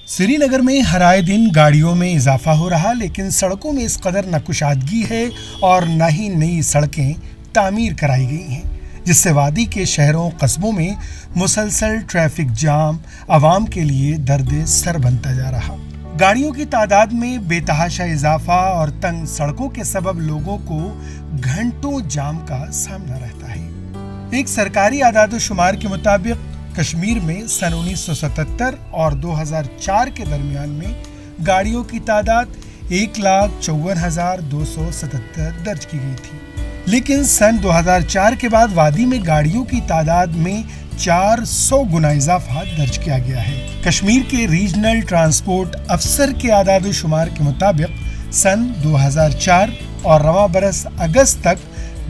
श्रीनगर में हर आए दिन गाड़ियों में इजाफा हो रहा, लेकिन सड़कों में इस कदर न कुशादगी है और न ही नई सड़कें तामीर कराई गई हैं, जिससे वादी के शहरों कस्बों में मुसलसल ट्रैफिक जाम आवाम के लिए दर्द सर बनता जा रहा। गाड़ियों की तादाद में बेतहाशा इजाफा और तंग सड़कों के सबब लोगों को घंटों जाम का सामना रहता है। एक सरकारी आदाद-ओ-शुमार के मुताबिक कश्मीर में सन 1977 और 2004 के दरमियान में गाड़ियों की तादाद 1,54,277 दर्ज की गई थी, लेकिन सन 2004 के बाद वादी में गाड़ियों की तादाद में 400 गुना इजाफा दर्ज किया गया है। कश्मीर के रीजनल ट्रांसपोर्ट अफसर के आदाद-ओ-शुमार के मुताबिक सन 2004 और रवां बरस अगस्त तक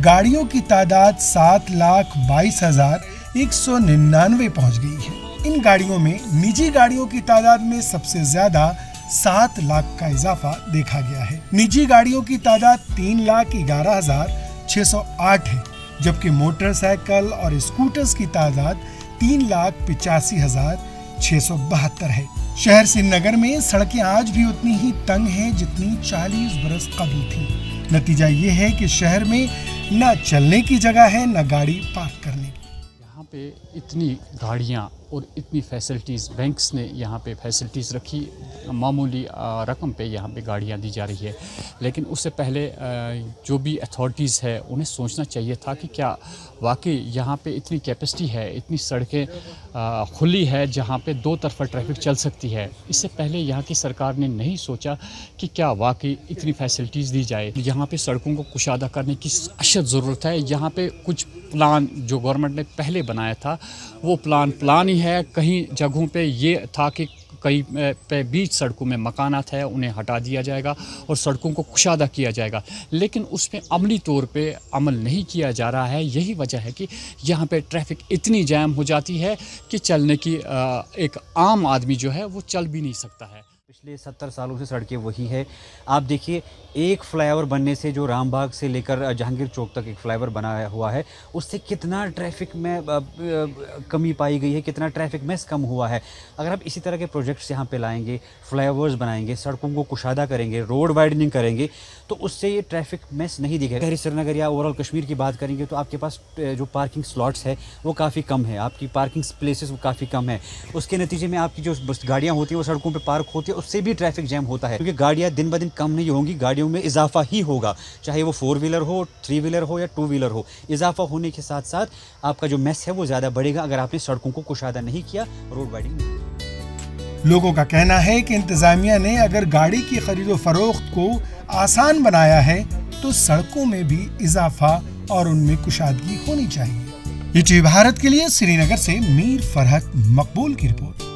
गाड़ियों की तादाद 7,22,199 पहुंच गई है। इन गाड़ियों में निजी गाड़ियों की तादाद में सबसे ज्यादा 7 लाख का इजाफा देखा गया है। निजी गाड़ियों की तादाद 3,11,608 है, जबकि मोटरसाइकिल और स्कूटर्स की तादाद 3,85,672 है। शहर श्रीनगर में सड़कें आज भी उतनी ही तंग हैं जितनी 40 बरस कबल थी। नतीजा ये है कि शहर में न चलने की जगह है न गाड़ी पार्क करने की। यहाँ पे इतनी गाड़ियाँ और इतनी फैसिलिटीज़, बैंक्स ने यहाँ पे फैसिलिटीज़ रखी, मामूली रकम पे यहाँ पे गाड़ियाँ दी जा रही है। लेकिन उससे पहले जो भी अथॉरिटीज़ है उन्हें सोचना चाहिए था कि क्या वाकई यहाँ पे इतनी कैपेसिटी है, इतनी सड़कें खुली है जहाँ पे दो तरफा ट्रैफिक चल सकती है। इससे पहले यहाँ की सरकार ने नहीं सोचा कि क्या वाकई इतनी फैसिलिटीज़ दी जाए। यहाँ पे सड़कों को कुशादा करने की अशद ज़रूरत है। यहाँ पे कुछ प्लान जो गवर्नमेंट ने पहले बनाया था वो प्लान ही है। कहीं जगहों पे ये था कि कई पे बीच सड़कों में मकानात है, उन्हें हटा दिया जाएगा और सड़कों को कुशादा किया जाएगा, लेकिन उसमें अमली तौर पे अमल नहीं किया जा रहा है। यही वजह है कि यहाँ पे ट्रैफिक इतनी जैम हो जाती है कि चलने की एक आम आदमी जो है वो चल भी नहीं सकता है। पिछले 70 सालों से सड़कें वही है। आप देखिए, एक फ्लाईओवर बनने से जो रामबाग से लेकर जहांगीर चौक तक एक फ्लाईओवर बनाया हुआ है, उससे कितना ट्रैफिक में कमी पाई गई है, कितना ट्रैफिक मेस कम हुआ है। अगर आप इसी तरह के प्रोजेक्ट्स यहाँ पे लाएंगे, फ्लाईओवर्स बनाएंगे, सड़कों को कुशादा करेंगे, रोड वाइडनिंग करेंगे, तो उससे ये ट्रैफिक मेस नहीं दिखेगा। शहरी श्रीनगर या ओवरऑल कश्मीर की बात करेंगे तो आपके पास जो पार्किंग स्लॉट्स है वो काफ़ी कम है, आपकी पार्किंग प्लेसेस वो काफ़ी कम है। उसके नतीजे में आपकी जो गाड़ियाँ होती हैं वो सड़कों पर पार्क होती है, उससे भी ट्रैफिक जैम होता है, क्योंकि गाड़ियाँ दिन ब दिन कम नहीं होंगी, गाड़ियों में इजाफा ही होगा, चाहे वो 4 व्हीलर हो, 3 व्हीलर हो या 2 व्हीलर हो। इजाफा होने के साथ साथ आपका जो मेस है वो ज़्यादा बढ़ेगा अगर आपने सड़कों को कुशादा नहीं किया, रोड वाइडिंग नहीं। लोगों का कहना है कि इंतजामिया ने अगर गाड़ी की खरीदो फरोख्त को आसान बनाया है तो सड़कों में भी इजाफा और उनमें कुशादगी होनी चाहिए। ये भारत के लिए श्रीनगर से मीर फरहत मकबूल की रिपोर्ट।